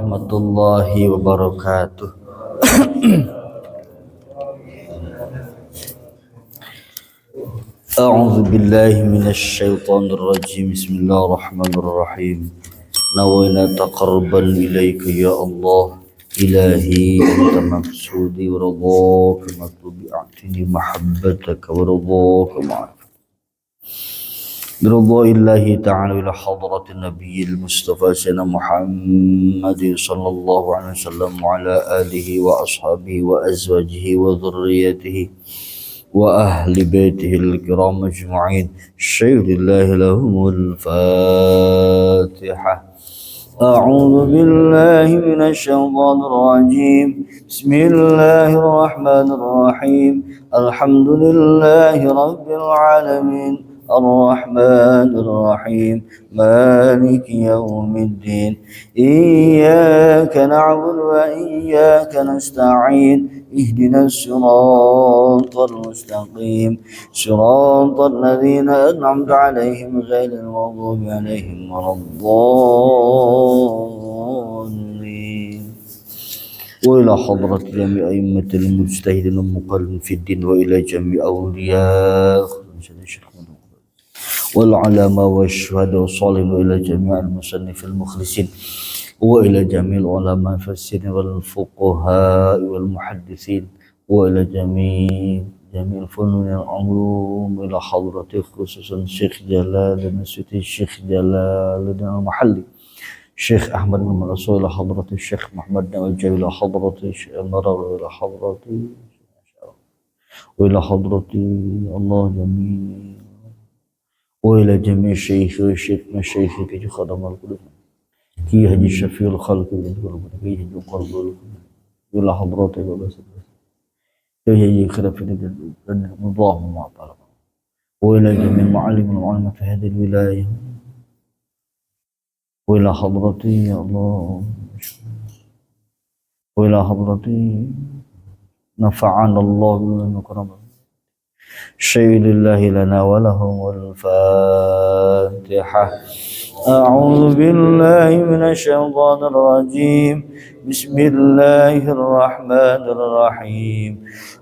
warahmatullahi wabarakatuh. A'udzu billahi minasy syaithanir rajim. Bismillahirrahmanirrahim. Nawaina taqarruban ilaika ya Allah. Ilahi anta maqsudi wa ridhaka matlubi a'tini mahabbataka wa ridhaka ma'ak. برضا الله تعالى إلى حضرة النبي المصطفى سيدنا محمد صلى الله عليه وسلم وعلى آله وأصحابه وأزواجه وذريته وأهل بيته الكرام أجمعين. شهد الله لهم الفاتحة. أعوذ بالله من الشيطان الرجيم. بسم الله الرحمن الرحيم. الحمد لله رب العالمين الرحمن الرحيم مالك يوم الدين إياك نعبد وإياك نستعين اهدنا الصراط المستقيم صراط الذين أنعمت عليهم غير المغضوب عليهم ولا الضالين. وإلى حضرة جميع أئمة المجتهدين المقلدين في الدين وإلى جميع أولياء والعلماء والشهداء والصالحين وإلى جميع المصنفين المخلصين وإلى جميع العلماء المفسرين والفقهاء والمحدثين وإلى جميع الفنون العلوم إلى حضرة خصوصا الشيخ جلال السيوطي الشيخ جلال المحلي الشيخ أحمد بن منصور إلى حضرة الشيخ محمد نوجه إلى حضرة الشيخ مرر إلى حضرة وإلى حضرة الله جميع وإلى جميع الشيخ مشايخ كي خدم القلوب كي هدي الشفيع الخلق كي هدي قلب إلى حضرته وبس كي هدي خلفنا الله ما طلب وإلى جميع معلم العلماء في هذه الولاية وإلى حضرتي يا الله وإلى حضرتي نفعنا الله بما كرمه. شيء لله لنا ولهم الفاتحة. أعوذ بالله من الشيطان الرجيم. بسم الله الرحمن الرحيم.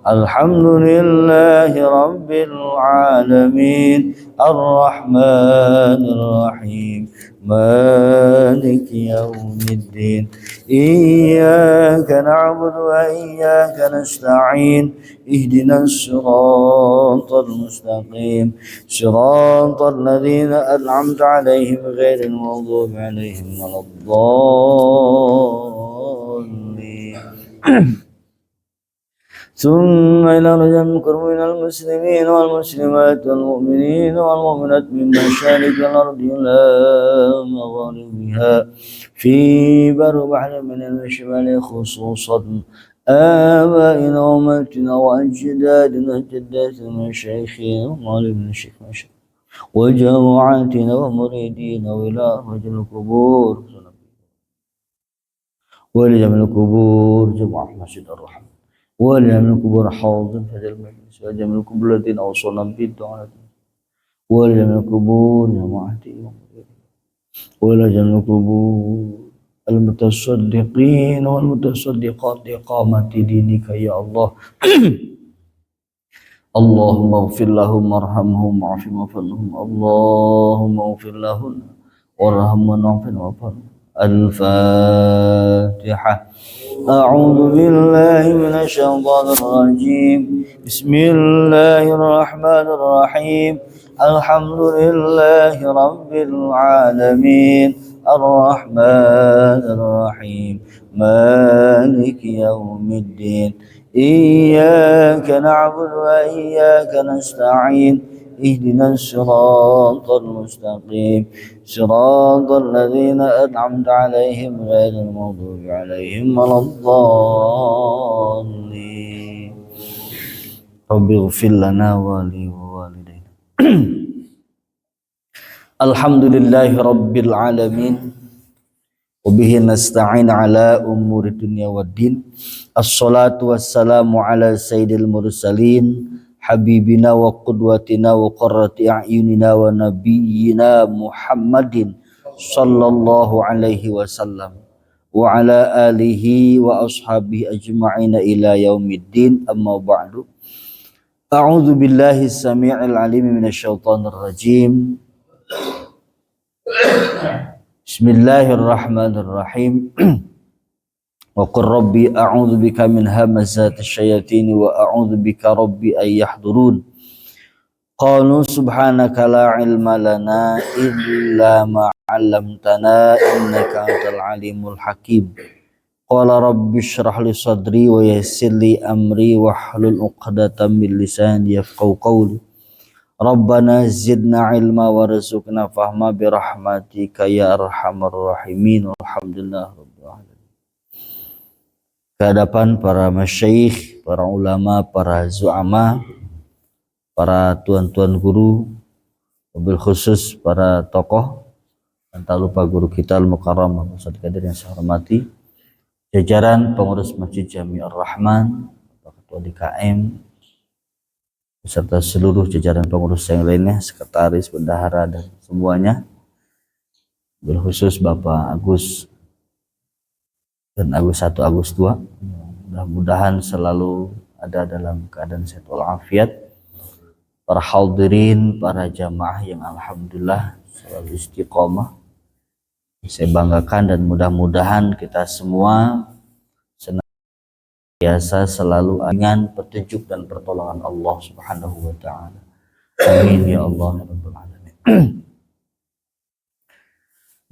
الحمد لله رب العالمين الرحمن الرحيم مالك يوم الدين إياك نعبد وإياك نستعين اهدنا الصراط المستقيم صراط الذين أنعمت عليهم غير المغضوب عليهم ولا الضالين. ثم إلى رجل من المسلمين والمسلمات والمؤمنين والمؤمنات من مشارق الأرض إلى مغاربها في بر بحر من الشمال خصوصا آبائنا وأمهاتنا وأجدادنا وجداتنا ومشايخنا ومعلمنا الشيخ وجماعاتنا ومريدين وإلى رجل القبور وإلى جميع القبور جماعة مسجد الرحمن ولجميع القبور حاضر في هذا المجلس وجميع القبور الذين أوصلنا بالدعاء ولجميع القبور جماعتي ولجميع القبور المتصدقين والمتصدقات لإقامة دينك يا الله. اللهم اغفر لهم وارحمهم وعافهم وعافهم. اللهم اغفر لهم وارحمهم وعافهم وعافهم. الفاتحة. أعوذ بالله من الشيطان الرجيم. بسم الله الرحمن الرحيم. الحمد لله رب العالمين الرحمن الرحيم مالك يوم الدين إياك نعبد وإياك نستعين اهدنا الصراط المستقيم صراط الذين أنعمت عليهم غير المغضوب عليهم ولا الضالين. رب اغفر لنا ولوالدينا. الحمد لله رب العالمين وبه نستعين على أمور الدنيا والدين. الصلاة والسلام على سيد المرسلين حبيبنا وقدوتنا وقرة أعيننا ونبينا محمد صلى الله عليه وسلم wa ala alihi wa ashabihi ajma'ina ila yaumiddin, amma ba'du. A'udzu billahi samii'il 'aliim minasyaitonir rajim. Bismillahirrahmanirrahim. Wa qur rabbi a'udzu bika min hamazatis syayatin wa a'udzu bika rabbi ay yahdurun. Qalu subhanaka la ilma lana illa ma 'allamtana innaka antal alimul hakim. Qala rabbi shrah li sadri wa yassir li amri wahlul 'uqdatam min lisani yafqahu qawli. Rabbana zidna ilma warzuqna fahma bi rahmatika ya arhamar rahimin. Alhamdulillah rabbil alamin. Kehadapan para masyayikh, para ulama, para zu'ama, para tuan-tuan guru, wabil khusus para tokoh, dan tak lupa guru kita Al-Mukarram Ustaz Qadir yang saya hormati, jajaran pengurus Masjid Jami Ar-Rahman, Ketua DKM, beserta seluruh jajaran pengurus yang lainnya, sekretaris, bendahara, dan semuanya, wabil khusus Bapak Agus dan Agus 1, Agus 2, mudah-mudahan selalu ada dalam keadaan sehat walafiat. Para hadirin, para jamaah yang alhamdulillah selalu istiqomah, saya banggakan, dan mudah-mudahan kita semua senantiasa selalu dengan petunjuk dan pertolongan Allah Subhanahu wa taala. Amin ya Allah ya rabbal alamin.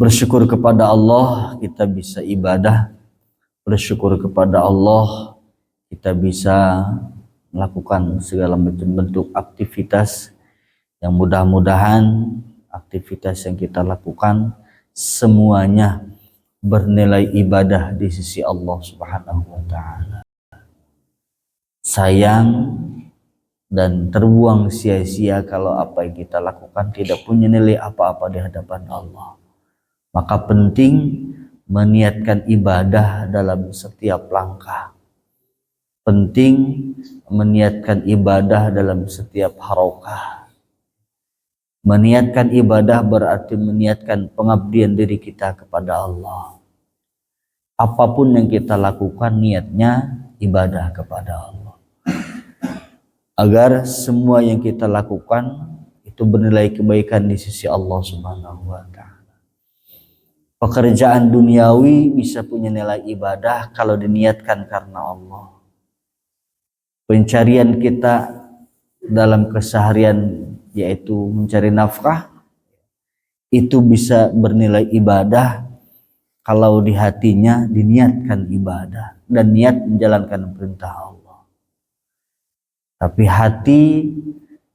Bersyukur kepada Allah kita bisa ibadah. Bersyukur kepada Allah kita bisa melakukan segala macam bentuk aktivitas yang mudah-mudahan aktivitas yang kita lakukan semuanya bernilai ibadah di sisi Allah Subhanahu wa taala. Sayang dan terbuang sia-sia kalau apa yang kita lakukan tidak punya nilai apa-apa di hadapan Allah. Maka penting meniatkan ibadah dalam setiap langkah. Penting meniatkan ibadah dalam setiap harokah. Meniatkan ibadah berarti meniatkan pengabdian diri kita kepada Allah. Apapun yang kita lakukan niatnya ibadah kepada Allah. Agar semua yang kita lakukan itu bernilai kebaikan di sisi Allah Subhanahu wa taala. Pekerjaan duniawi bisa punya nilai ibadah kalau diniatkan karena Allah. Pencarian kita dalam keseharian yaitu mencari nafkah itu bisa bernilai ibadah kalau di hatinya diniatkan ibadah dan niat menjalankan perintah Allah. Tapi hati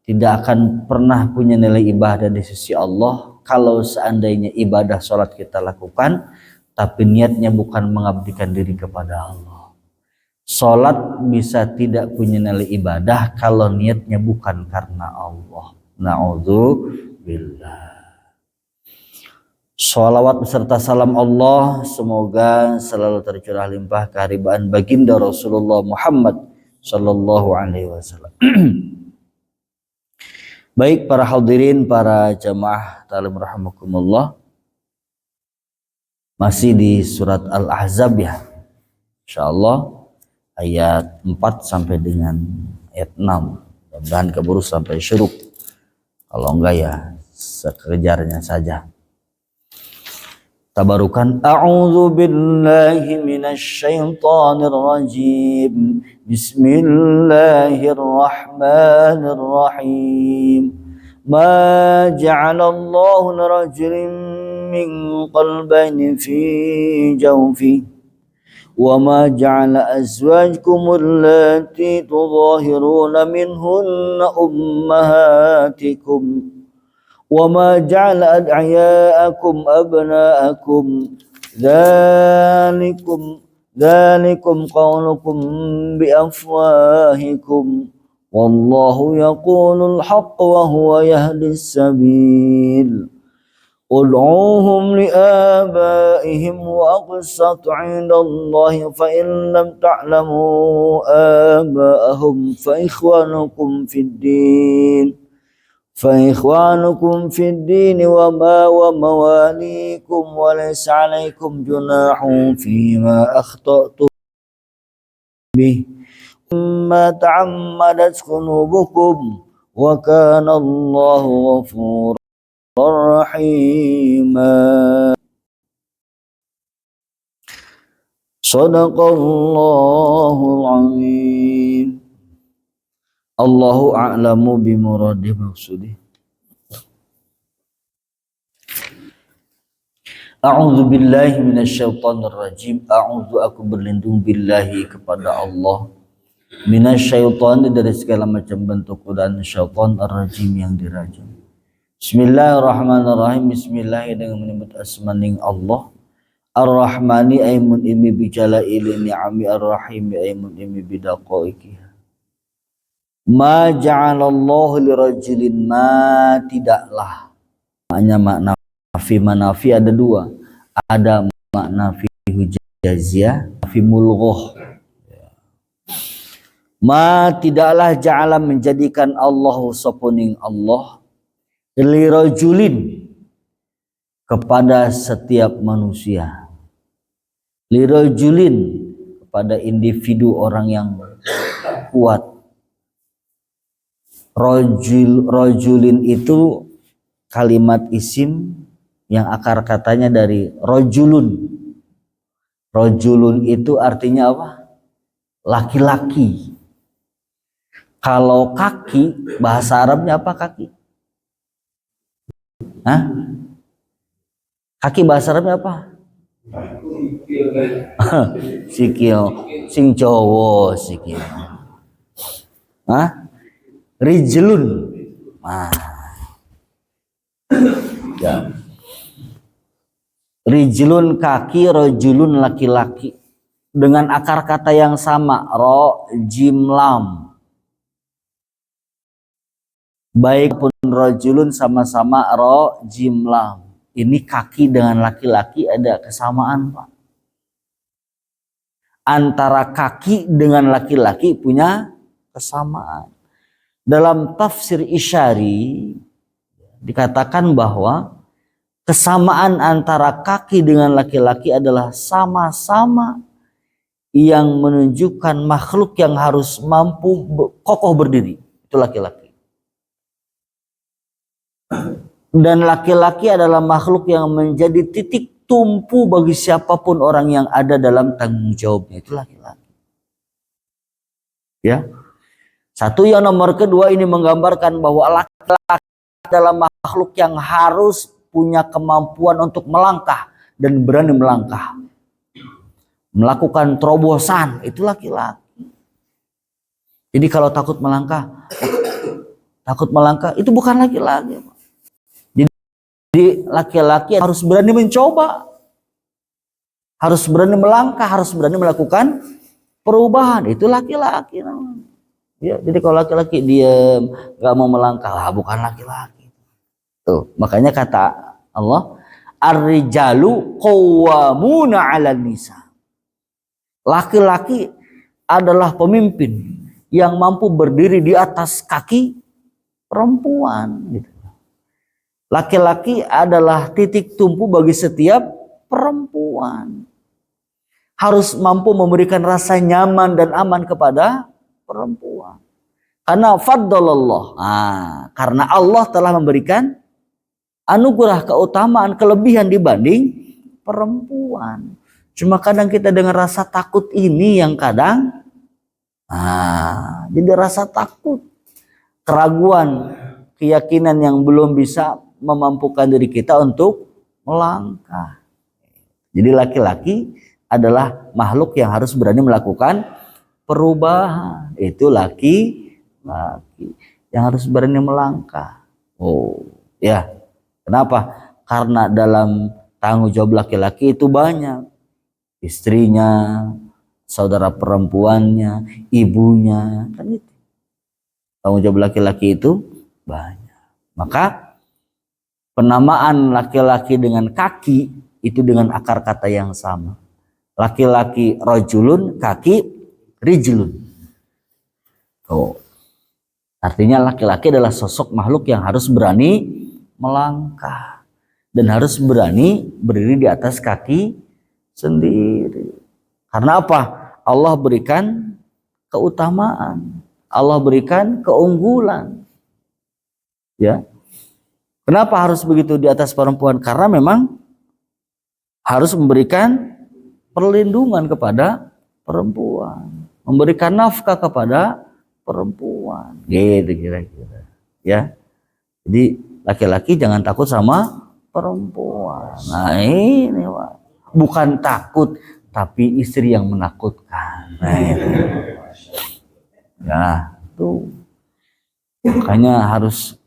tidak akan pernah punya nilai ibadah di sisi Allah kalau seandainya ibadah sholat kita lakukan tapi niatnya bukan mengabdikan diri kepada Allah. Sholat bisa tidak punya nilai ibadah kalau niatnya bukan karena Allah. Na'udzubillah. Sholawat beserta salam Allah semoga selalu tercurah limpah keharibaan baginda Rasulullah Muhammad sallallahu alaihi wasallam. Baik para hadirin, para jamaah ta'lim rahimakumullah, masih di surat Al-Ahzab ya, insyaallah ayat 4 sampai dengan ayat 6. Mudah-mudahan keburu sampai syuruk. Kalau enggak ya sekejarnya saja. Tabarukan. A'udzu billahi minasyaitonir rajim. Bismillahirrahmanirrahim. Ma ja'alallahu lirajulin min qalbayni fi jawfihi. وما جعل أزواجكم اللاتي تظاهرون منهن أمهاتكم وما جعل أدعياءكم أبناءكم ذلكم قولكم بأفواهكم والله يقول الحق وهو يهدي السبيل ادعوهم لآبائهم وأقسط عند الله فإن لم تعلموا آباءهم فإخوانكم في الدين فإخوانكم في الدين ومواليكم وليس عليكم جناح فيما أخطأتم به ما تعمدت قلوبكم وكان الله غفورا رحيما. Sadaqallahul azim. Allahu a'lamu bimuradi maksudih. A'udzu billahi minasyaitonir rajim. A'udzu, aku berlindung billahi kepada Allah, minasyaiton, dari segala macam bentuk godaan syaitan, ar-rajim yang dirajam. Bismillahirrahmanirrahim. Bismillah dengan menyebut asmaning Allah. Ar-Rahmani aymun imi bijala ili ni'ami, ar-Rahimi aymun imi bidaqaikiha. Ma ja'alallahu lirajulin, ma tidaklah. Maknanya makna fi manafi ada dua. Ada makna fi hujaziyah, fi mulghah. Ma tidaklah ja'ala menjadikan Allah sapuning Allah lirajulin kepada setiap manusia. Lirajulin kepada individu orang yang kuat. Rajulin itu kalimat isim yang akar katanya dari rajulun. Rajulun itu artinya apa? Laki-laki. Kalau kaki, bahasa Arabnya apa kaki? Hah? Kaki bahasa Arabnya apa? Sikil. Sing Jawa sikil. Hah? Rijlun. Ya. Rijlun kaki, rajulun laki-laki. Dengan akar kata yang sama, ro, jim, lam. Baik pun rajulun sama-sama ro, jim, lam. Ini kaki dengan laki-laki ada kesamaan, Pak. Antara kaki dengan laki-laki punya kesamaan. Dalam tafsir Isyari dikatakan bahwa kesamaan antara kaki dengan laki-laki adalah sama-sama yang menunjukkan makhluk yang harus mampu kokoh berdiri. Itu laki-laki. Dan laki-laki adalah makhluk yang menjadi titik tumpu bagi siapapun orang yang ada dalam tanggung jawabnya. Itu laki-laki. Ya. Satu, yang nomor kedua, ini menggambarkan bahwa laki-laki adalah makhluk yang harus punya kemampuan untuk melangkah dan berani melangkah. Melakukan terobosan, itu laki-laki. Jadi kalau takut melangkah itu bukan laki-laki. Jadi laki-laki harus berani mencoba, harus berani melangkah, harus berani melakukan perubahan. Itu laki-laki namanya. Ya, jadi kalau laki-laki diam, nggak mau melangkah, bukan laki-laki. Tuh, makanya kata Allah, ar-rijalu qawwamuna 'alan nisa. Laki-laki adalah pemimpin yang mampu berdiri di atas kaki perempuan. Gitu. Laki-laki adalah titik tumpu bagi setiap perempuan. Harus mampu memberikan rasa nyaman dan aman kepada perempuan. Karena faddalallah. Karena Allah telah memberikan anugerah, keutamaan, kelebihan dibanding perempuan. Cuma kadang kita dengan rasa takut ini yang kadang jadi rasa takut, keraguan, keyakinan yang belum bisa memampukan diri kita untuk melangkah. Jadi laki-laki adalah makhluk yang harus berani melakukan perubahan. Itu laki-laki yang harus berani melangkah. Ya. Kenapa? Karena dalam tanggung jawab laki-laki itu banyak. Istrinya, saudara perempuannya, ibunya, kan itu. Tanggung jawab laki-laki itu banyak. Maka penamaan laki-laki dengan kaki itu dengan akar kata yang sama. Laki-laki rajulun, kaki rijlun. Artinya laki-laki adalah sosok makhluk yang harus berani melangkah dan harus berani berdiri di atas kaki sendiri. Karena apa? Allah berikan keutamaan, Allah berikan keunggulan. Ya. Kenapa harus begitu di atas perempuan? Karena memang harus memberikan perlindungan kepada perempuan, memberikan nafkah kepada perempuan, gitu kira-kira. Ya, jadi laki-laki jangan takut sama perempuan. Nah ini Pak. Bukan takut, tapi istri yang menakutkan. Nah, itu. Ya, tuh. Makanya harus,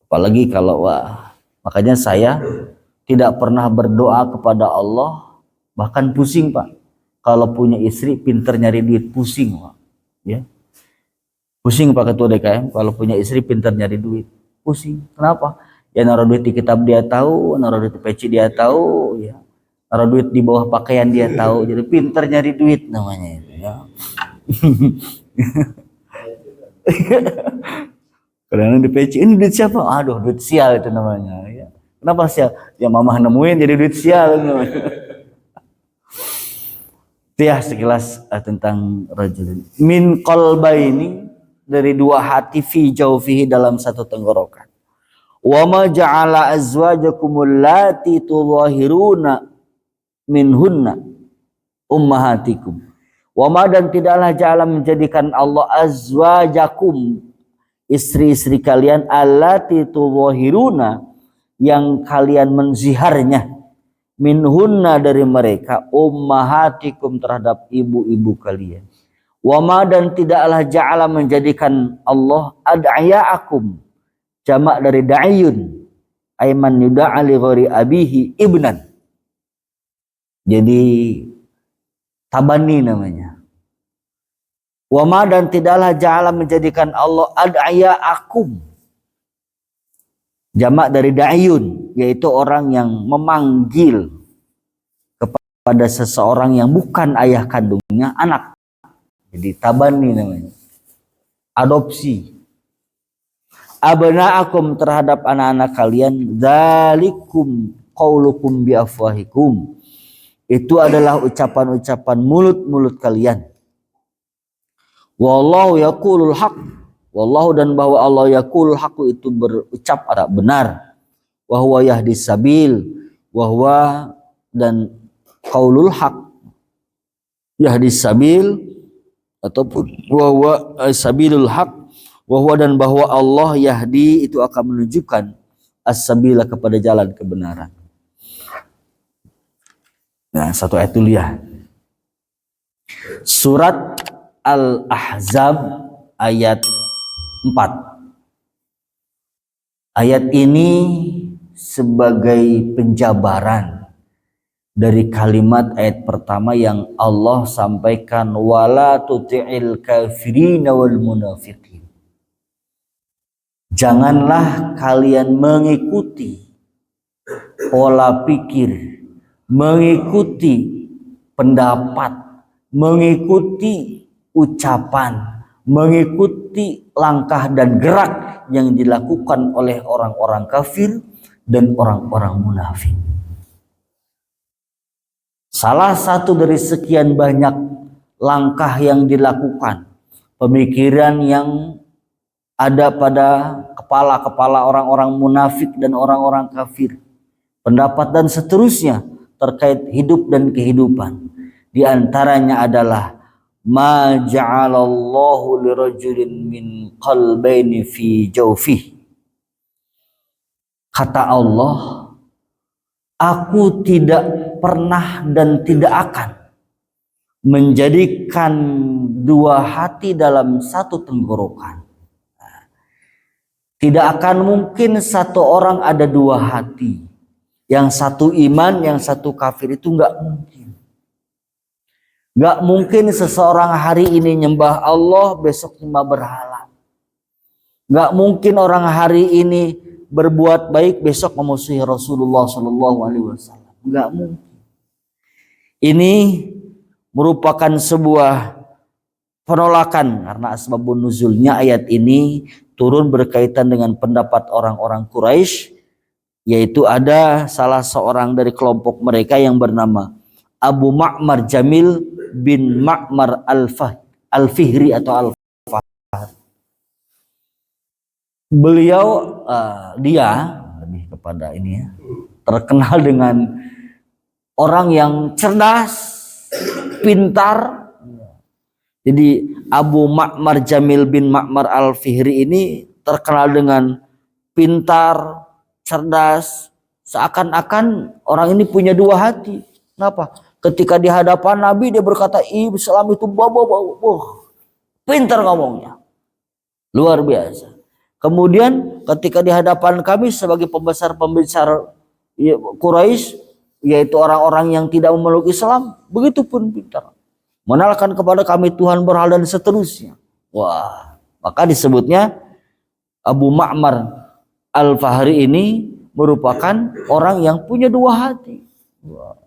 apalagi kalau makanya saya tidak pernah berdoa kepada Allah, bahkan pusing Pak. Kalau punya istri pinter nyari duit, pusing Pak. Ya, pusing Pak Ketua DKM kalau punya istri pinter nyari duit, pusing. Kenapa? Ya naruh duit di kitab dia tahu, naruh duit di peci dia tahu, ya. Naruh duit di bawah pakaian dia tahu. Jadi pinter nyari duit namanya itu. Ya. Karena di peci ini duit siapa? Aduh, duit sial itu namanya. Ya. Kenapa sial? Ya mamah nemuin jadi duit sial namanya. Ya sekilas tentang rajulin min qalbaini, dari dua hati, fi jawfihi, dalam satu tenggorokan. Wa ma ja'ala azwajakumul lati tudhahiruna minhunna ummahatikum. Wa ma, dan tidaklah ja'ala, menjadikan Allah, azwajakum, istri-istri kalian, allati tudhahiruna, yang kalian menziharnya, minhunna, dari mereka, ummahatikum, terhadap ibu-ibu kalian. Wama, dan tidaklah ja'ala, menjadikan Allah, ad'aya'akum, jamak dari da'iyun, aiman yuda'a li ghairi abihi ibnan, jadi tabani namanya. Wama, dan tidaklah ja'ala, menjadikan Allah, ad'aya'akum, jamak dari da'iyun, yaitu orang yang memanggil kepada seseorang yang bukan ayah kandungnya anak. Jadi tabani namanya, adopsi. Abna'akum, terhadap anak-anak kalian, dzalikum qaulukum biafwahikum, itu adalah ucapan-ucapan mulut-mulut kalian. Wallahu yaqulul haq, wallahu, dan bahwa Allah yaqulul haq, itu berucap benar. Wa huwa yahdis sabil, wa huwa, dan qaulul haq, yahdis sabil, ataupun wa huwa sabilul haq, wa huwa, dan bahwa Allah yahdi, itu akan menunjukkan as-sabila, kepada jalan kebenaran. Nah, satu ayat dulu ya. Surat Al-Ahzab ayat 4. Ayat ini sebagai penjabaran dari kalimat ayat pertama yang Allah sampaikan, wala tuti'il kafirina wal munafiqin. Janganlah kalian mengikuti pola pikir, mengikuti pendapat, mengikuti ucapan, mengikuti langkah dan gerak yang dilakukan oleh orang-orang kafir dan orang-orang munafik. Salah satu dari sekian banyak langkah yang dilakukan, pemikiran yang ada pada kepala-kepala orang-orang munafik dan orang-orang kafir, pendapat dan seterusnya terkait hidup dan kehidupan. Di antaranya adalah ma ja'alallahu lirajulin min qalbaini fi jawfihi. Kata Allah, aku tidak pernah dan tidak akan menjadikan dua hati dalam satu tenggorokan. Tidak akan mungkin satu orang ada dua hati. Yang satu iman, yang satu kafir, itu enggak mungkin. Enggak mungkin seseorang hari ini nyembah Allah, besok nyembah berhala. Enggak mungkin orang hari ini berbuat baik, besok memusuhi Rasulullah SAW. Enggak mungkin. Ini merupakan sebuah penolakan karena asbabun nuzulnya ayat ini turun berkaitan dengan pendapat orang-orang Quraisy, yaitu ada salah seorang dari kelompok mereka yang bernama Abu Ma'mar Jamil bin Ma'mar Al-Fihri atau Al-Fahri. Beliau dia lebih kepada ini ya, terkenal dengan orang yang cerdas, pintar. Jadi Abu Ma'mar Jamil bin Ma'mar Al-Fihri ini terkenal dengan pintar, cerdas, seakan-akan orang ini punya dua hati. Kenapa? Ketika di hadapan Nabi dia berkata, Islam itu pintar ngomongnya, luar biasa. Kemudian ketika di hadapan kami sebagai pembesar-pembesar Quraisy, yaitu orang-orang yang tidak memeluk Islam, begitu pun pintar. Mengenalkan kepada kami Tuhan berhala dan seterusnya. Wah, maka disebutnya Abu Ma'mar Al-Fahri ini merupakan orang yang punya dua hati. Wah.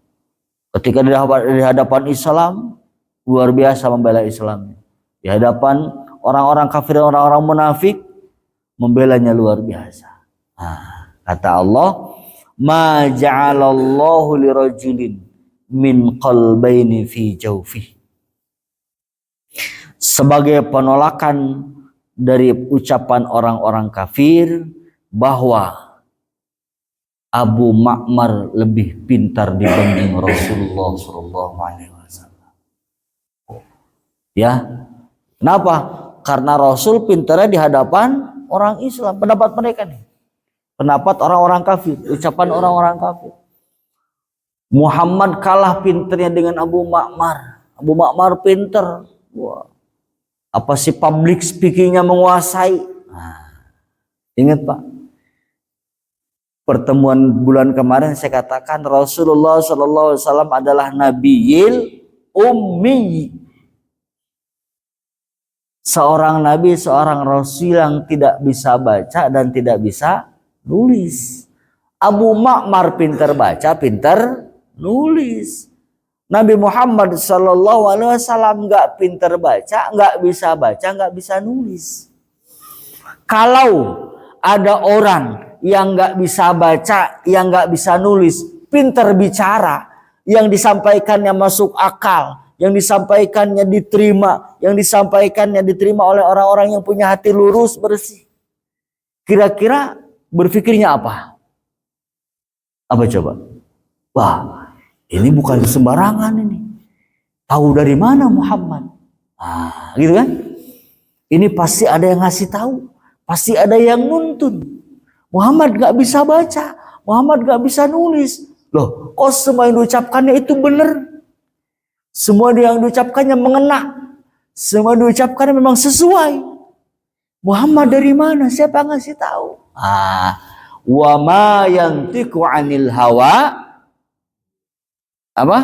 Ketika di hadapan Islam, luar biasa membela Islam. Di hadapan orang-orang kafir dan orang-orang munafik, membelanya luar biasa. Nah, kata Allah, ma ja'alallahu lirajulin min qalbaini fi jawfihi. Sebagai penolakan dari ucapan orang-orang kafir bahwa Abu Ma'mar lebih pintar dibanding Rasulullah SAW. Ya, kenapa? Karena Rasul pintarnya di hadapan orang Islam. Pendapat mereka nih, pendapat orang-orang kafir, ucapan orang-orang kafir. Muhammad kalah pintarnya dengan Abu Ma'mar. Abu Ma'mar pintar. Wah, apa sih public speakingnya menguasai? Nah, ingat Pak, pertemuan bulan kemarin saya katakan Rasulullah SAW adalah Nabiyil Ummi. Seorang nabi, seorang rasul yang tidak bisa baca dan tidak bisa nulis. Abu Ma'mar pintar baca, pintar nulis. Nabi Muhammad SAW nggak pintar baca, nggak bisa nulis. Kalau ada orang yang nggak bisa baca, yang nggak bisa nulis, pintar bicara, yang disampaikannya masuk akal, yang disampaikannya diterima, yang disampaikannya diterima oleh orang-orang yang punya hati lurus, bersih. Kira-kira berpikirnya apa? Apa coba? Wah, ini bukan sembarangan ini. Tahu dari mana Muhammad? Ah, gitu kan? Ini pasti ada yang ngasih tahu, pasti ada yang nuntun. Muhammad gak bisa baca, Muhammad gak bisa nulis. Loh, kok semua yang diucapkannya itu benar? Semua yang diucapkannya mengena, semua yang diucapkannya memang sesuai. Muhammad dari mana? Siapa yang ngasih tahu? Wa ma yantiqu 'anil hawa. Apa?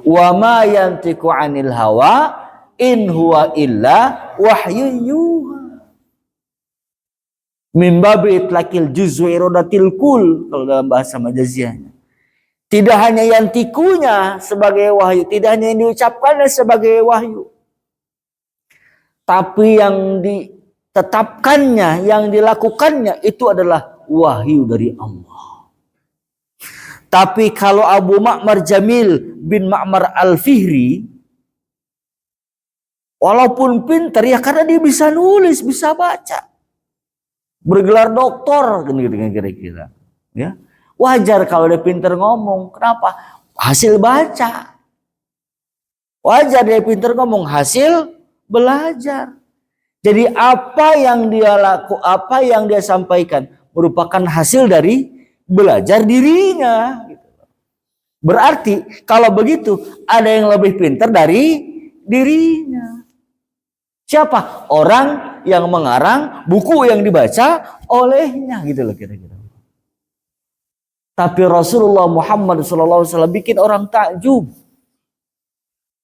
Wa ma yantiqu 'anil hawa in huwa illa wahyun yuha. Min babi itlaqil juz'i iradatil kul, kalau dalam bahasa Majaziyahnya. Tidak hanya yang tikunya sebagai wahyu, tidak hanya yang diucapkannya sebagai wahyu, tapi yang ditetapkannya, yang dilakukannya itu adalah wahyu dari Allah. Tapi kalau Abu Ma'mar Jamil bin Ma'mar Al-Fihri, walaupun pintar ya karena dia bisa nulis, bisa baca, bergelar doktor, kira-kira, ya. Wajar kalau dia pintar ngomong. Kenapa? Hasil baca. Wajar dia pintar ngomong, hasil belajar. Jadi apa yang dia sampaikan merupakan hasil dari belajar dirinya. Berarti kalau begitu ada yang lebih pintar dari dirinya. Siapa? Orang yang mengarang buku yang dibaca olehnya, gitu loh kira-kira. Tapi Rasulullah Muhammad SAW bikin orang takjub.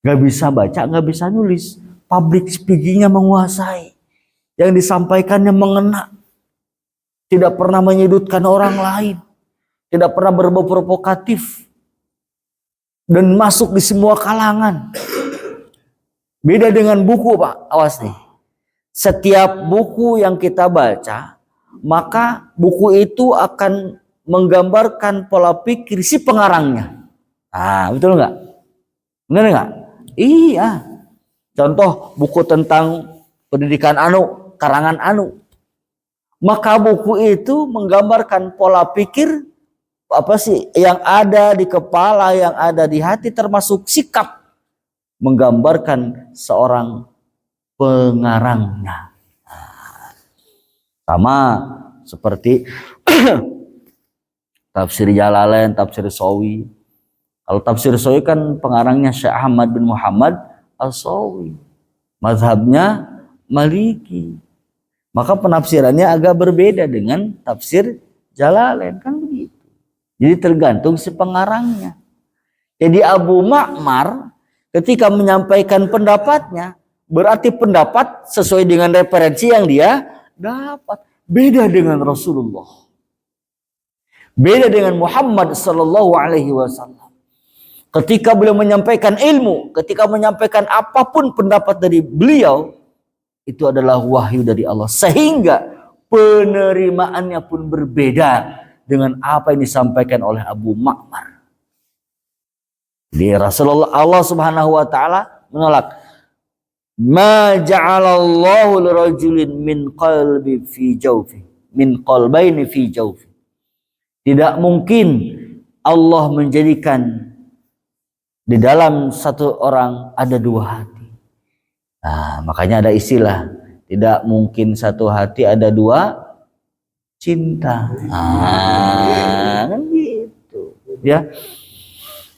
Gak bisa baca, gak bisa nulis. Public speakingnya menguasai. Yang disampaikannya mengena. Tidak pernah menyudutkan orang lain. Tidak pernah berbau provokatif. Dan masuk di semua kalangan. Beda dengan buku, Pak. Awas nih. Setiap buku yang kita baca, maka buku itu akan menggambarkan pola pikir si pengarangnya. Betul nggak? Benar nggak? Iya. Contoh buku tentang pendidikan karangan maka buku itu menggambarkan pola pikir apa sih yang ada di kepala, yang ada di hati, termasuk sikap, menggambarkan seorang pengarangnya. Sama seperti tafsir Jalalain, tafsir Shawi. Kalau tafsir Shawi kan pengarangnya Syekh Ahmad bin Muhammad As-Shawi, mazhabnya Maliki. Maka penafsirannya agak berbeda dengan tafsir Jalalain, kan begitu. Jadi tergantung si pengarangnya. Jadi Abu Ma'mar ketika menyampaikan pendapatnya, berarti pendapat sesuai dengan referensi yang dia dapat. Beda dengan Rasulullah, beda dengan Muhammad sallallahu alaihi wasallam. Ketika beliau menyampaikan ilmu, ketika menyampaikan apapun pendapat dari beliau, itu adalah wahyu dari Allah, sehingga penerimaannya pun berbeda dengan apa yang disampaikan oleh Abu Ma'mar. Di Rasulullah, Allah Subhanahu wa taala menolak, ma ja'alallahu lirajulin min qalbi fi jawfi, min qalbaini fi jawfi. Tidak mungkin Allah menjadikan di dalam satu orang ada dua hati. Makanya ada istilah, tidak mungkin satu hati ada dua cinta. Kan gitu. Ya.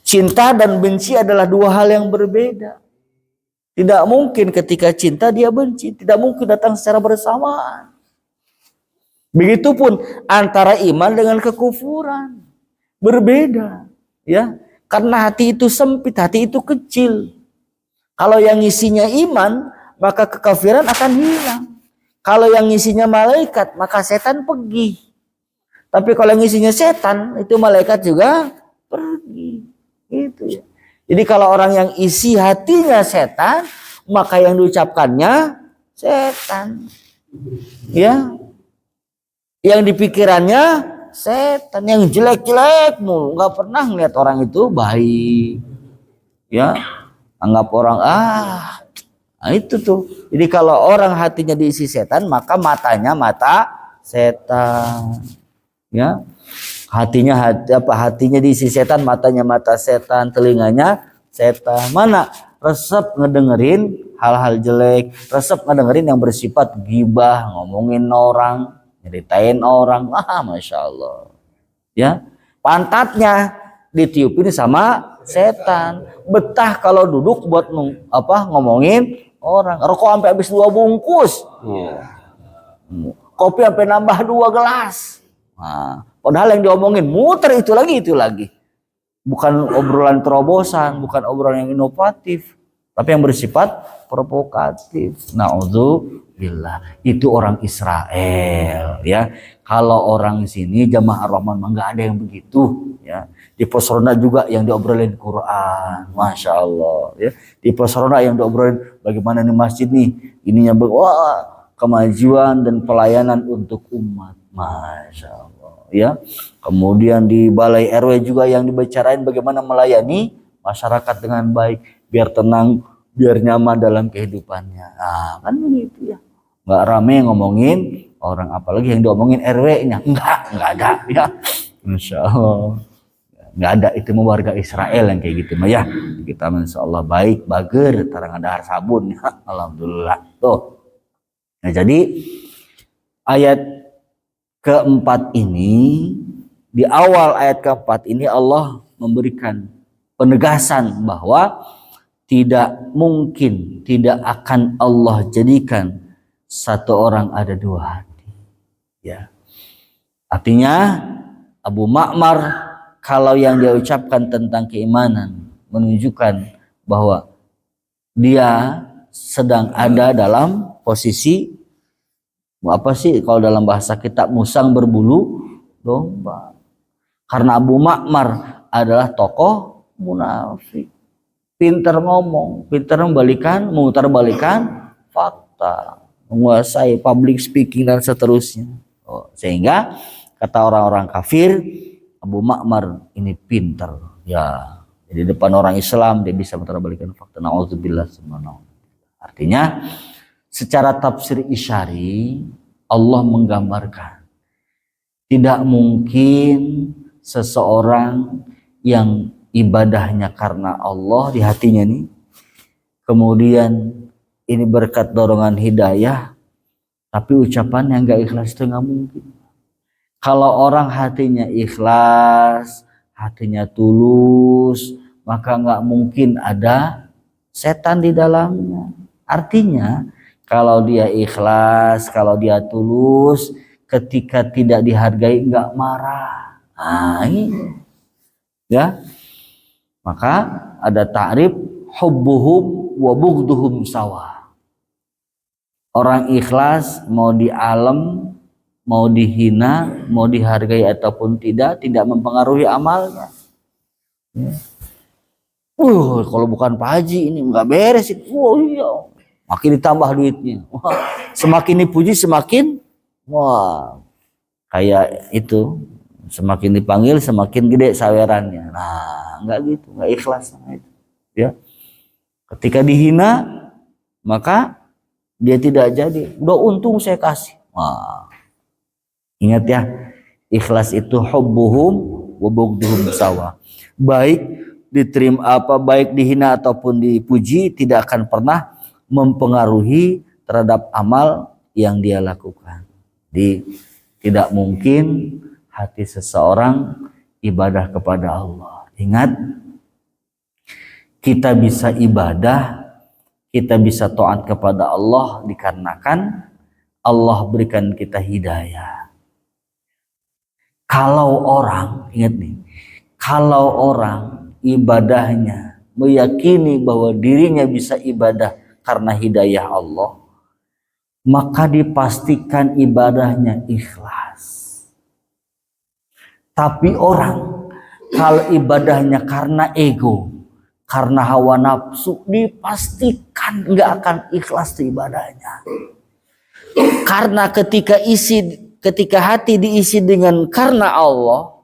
Cinta dan benci adalah dua hal yang berbeda. Tidak mungkin ketika cinta dia benci, tidak mungkin datang secara bersamaan. Begitupun antara iman dengan kekufuran, berbeda, ya. Karena hati itu sempit, hati itu kecil. Kalau yang isinya iman, maka kekafiran akan hilang. Kalau yang isinya malaikat, maka setan pergi. Tapi kalau yang isinya setan, itu malaikat juga pergi. Gitu ya. Jadi kalau orang yang isi hatinya setan, maka yang diucapkannya setan. Ya. Yang dipikirannya setan, yang jelek-jelek mulu, nggak pernah ngeliat orang itu baik. Ya. Anggap orang itu tuh. Jadi kalau orang hatinya diisi setan, maka matanya mata setan. Ya. Hatinya diisi setan, matanya mata setan, telinganya setan. Mana resep ngedengerin hal-hal jelek, resep ngedengerin yang bersifat gibah, ngomongin orang, nyeritain orang. Masya Allah. Ya. Pantatnya ditiupin sama setan. Betah kalau duduk buat ngomongin orang. Rokok sampai habis 2 bungkus. Kopi sampai nambah 2 gelas. Padahal yang diomongin muter itu lagi. Bukan obrolan terobosan, bukan obrolan yang inovatif, tapi yang bersifat provokatif. Na'udzubillah. Itu orang Israel, ya. Kalau orang sini jamaah Ar-Rahman enggak ada yang begitu, ya. Di Posrona juga yang diobrolin Quran, Masya Allah, ya. Di Posrona yang diobrolin bagaimana nih masjid nih, ininya kemajuan dan pelayanan untuk umat, Masya Allah, ya. Kemudian di Balai RW juga yang dibicarain bagaimana melayani masyarakat dengan baik, biar tenang, biar nyaman dalam kehidupannya. Kan begitu ya. Nggak rame ngomongin orang, apalagi yang diomongin RW-nya. Enggak ada, ya. Masya Allah. Nggak ada, itu warga Israel yang kayak gitu mah, ya. Kita Masya Allah baik, bager, tarang ada sabun, ya. Alhamdulillah. Tuh. Nah, jadi ayat keempat ini, di awal ayat keempat ini Allah memberikan penegasan bahwa tidak mungkin, tidak akan Allah jadikan satu orang ada dua hati. Ya. Artinya Abu Ma'mar kalau yang dia ucapkan tentang keimanan menunjukkan bahwa dia sedang ada dalam posisi apa sih kalau dalam bahasa kita musang berbulu domba. Karena Abu Ma'mar adalah tokoh munafik. pintar ngomong, pintar memutarbalikan fakta, menguasai public speaking dan seterusnya. Sehingga kata orang-orang kafir, Abu Ma'mar ini pintar. Ya, di depan orang Islam dia bisa memutarbalikan fakta. Nauzubillah. Artinya secara tafsir isyari Allah menggambarkan tidak mungkin seseorang yang ibadahnya karena Allah di hatinya nih, kemudian ini berkat dorongan hidayah, tapi ucapannya nggak ikhlas, itu nggak mungkin. Kalau orang hatinya ikhlas, hatinya tulus, maka nggak mungkin ada setan di dalamnya. Artinya kalau dia ikhlas, kalau dia tulus, ketika tidak dihargai nggak marah. Nah, ini ya. Maka ada ta'rif hubbuhum wa bughduhum sawa. Orang ikhlas mau di alam, mau dihina, mau dihargai ataupun tidak mempengaruhi amalnya. Ya. Kalau bukan Pak Haji ini nggak beres itu. Iya. Makin ditambah duitnya. Semakin dipuji semakin kayak itu. Semakin dipanggil semakin gede sawerannya. Nah, nggak gitu, nggak ikhlas sama itu. Ya. Ketika dihina, maka dia tidak jadi. Udah untung saya kasih. Wah. Ingat ya, ikhlas itu hubbuhum wa bughduhum sawa. Baik diterima baik dihina ataupun dipuji tidak akan pernah mempengaruhi terhadap amal yang dia lakukan. Jadi tidak mungkin hati seseorang ibadah kepada Allah. Ingat, kita bisa ibadah, kita bisa taat kepada Allah dikarenakan Allah berikan kita hidayah. Kalau orang, ingat nih, kalau orang ibadahnya meyakini bahwa dirinya bisa ibadah karena hidayah Allah, maka dipastikan ibadahnya ikhlas. Tapi orang kalau ibadahnya karena ego, karena hawa nafsu, dipastikan nggak akan ikhlas ibadahnya. Karena ketika hati diisi dengan karena Allah,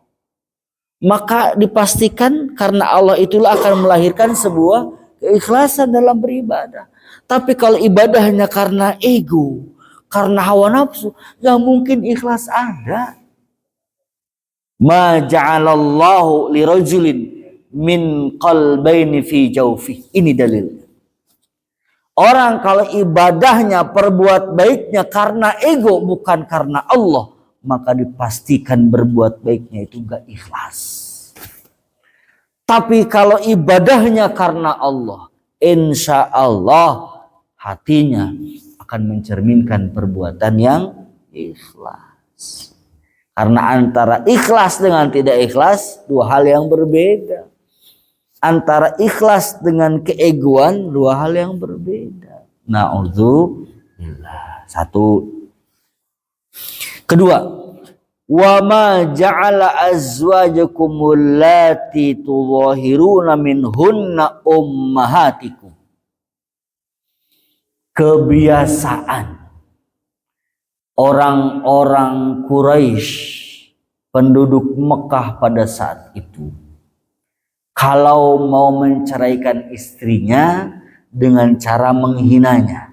maka dipastikan karena Allah itulah akan melahirkan sebuah keikhlasan dalam beribadah. Tapi kalau ibadahnya karena ego, karena hawa nafsu, nggak mungkin ikhlas ada. Ma ja'alallahu lirajulin min qalbaini fi jawfi. Ini dalil. Orang kalau ibadahnya, perbuat baiknya karena ego bukan karena Allah, maka dipastikan berbuat baiknya itu enggak ikhlas. Tapi kalau ibadahnya karena Allah, insya Allah hatinya akan mencerminkan perbuatan yang ikhlas. Karena antara ikhlas dengan tidak ikhlas dua hal yang berbeda. Antara ikhlas dengan keegoan dua hal yang berbeda. Na'udzubillah. Satu. Kedua, wa ma ja'ala azwajakumul lati tudhahiruna minhunna ummahatikum. Kebiasaan orang-orang Quraisy, penduduk Mekah pada saat itu, kalau mau menceraikan istrinya dengan cara menghinanya.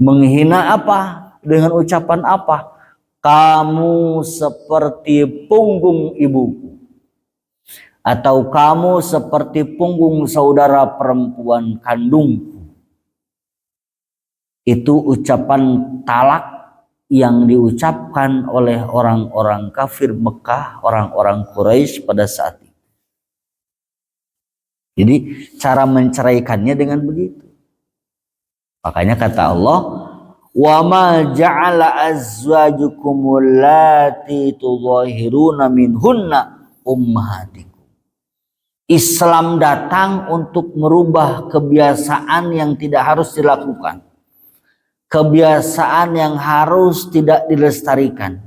Menghina apa? Dengan ucapan apa? Kamu seperti punggung ibuku. Atau kamu seperti punggung saudara perempuan kandungku. Itu ucapan talak yang diucapkan oleh orang-orang kafir Mekah, orang-orang Quraisy pada saat itu. Jadi cara menceraikannya dengan begitu. Makanya kata Allah, wa ma ja'ala azwajukumul lati tudhahiruna minhunna ummahatikum. Islam datang untuk merubah kebiasaan yang tidak harus dilakukan. Kebiasaan yang harus tidak dilestarikan.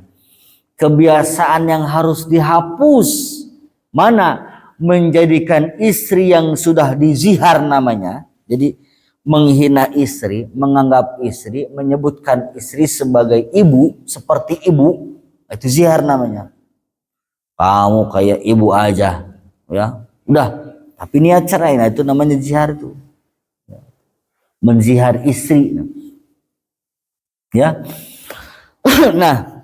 Kebiasaan yang harus dihapus. Mana? menjadikan istri yang sudah dizihar namanya, jadi menghina istri, menganggap istri, menyebutkan istri sebagai ibu, seperti ibu, itu zihar namanya. Kamu kayak ibu aja, ya udah, tapi niat cerai, nah itu namanya zihar itu, menzihar istri, ya. Nah,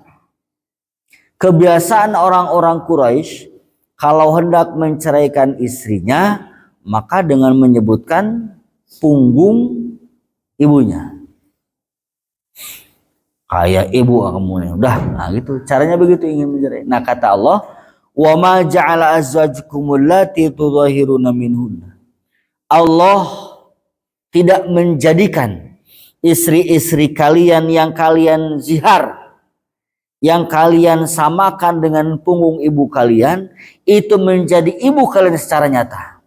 kebiasaan orang-orang Quraisy kalau hendak menceraikan istrinya, maka dengan menyebutkan punggung ibunya. Kayak ibu kamu nih, udah, nah gitu. Caranya begitu ingin mencerai. Nah kata Allah, wa ma ja'ala azwajukum allati tudhahiruna minhunna. Allah tidak menjadikan istri-istri kalian yang kalian zihar, yang kalian samakan dengan punggung ibu kalian, itu menjadi ibu kalian secara nyata.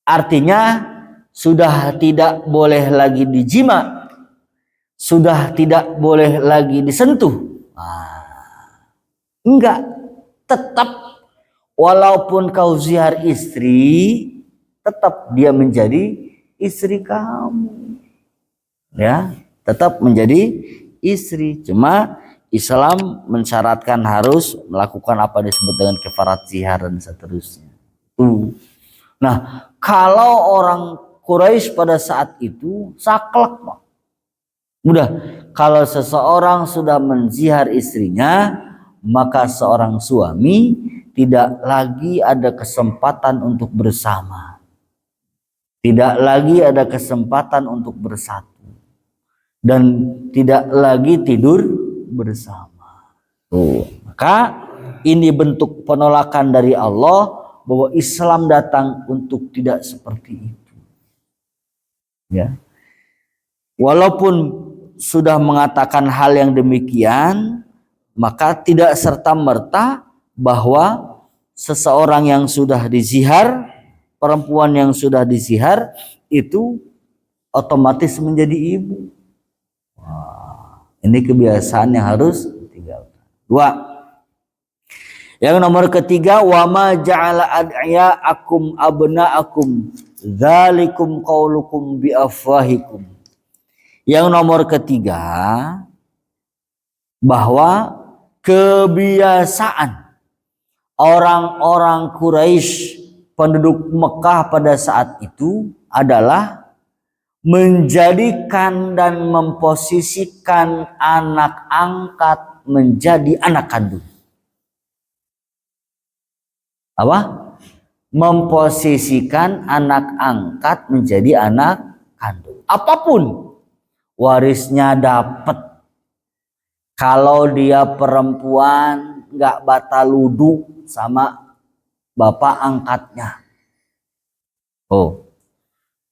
Artinya sudah tidak boleh lagi dijima, sudah tidak boleh lagi disentuh. Enggak, tetap walaupun kau zihar istri, tetap dia menjadi istri kamu. Ya, tetap menjadi istri. Cuma Islam mensyaratkan harus melakukan apa disebut dengan kafarat zihar dan seterusnya. Nah, kalau orang Quraisy pada saat itu saklek, mudah. Kalau seseorang sudah menzihar istrinya, maka seorang suami tidak lagi ada kesempatan untuk bersama. Tidak lagi ada kesempatan untuk bersatu. Dan tidak lagi tidur bersama. Maka ini bentuk penolakan dari Allah bahwa Islam datang untuk tidak seperti itu. Ya. Walaupun sudah mengatakan hal yang demikian, maka tidak serta-merta bahwa seseorang yang sudah dizihar, perempuan yang sudah dizihar itu otomatis menjadi ibu. Ini kebiasaan yang harus ditinggalkan. 2. Yang nomor ketiga, wa ma ja'ala ad'iyaakum abna'akum dzalikum qaulukum bi afwahikum. Yang nomor ketiga, bahwa kebiasaan orang-orang Quraisy, penduduk Mekah pada saat itu adalah menjadikan dan memposisikan anak angkat menjadi anak kandung. Apa? Memposisikan anak angkat menjadi anak kandung. Apapun warisnya dapat. Kalau dia perempuan nggak batal wudu sama bapak angkatnya.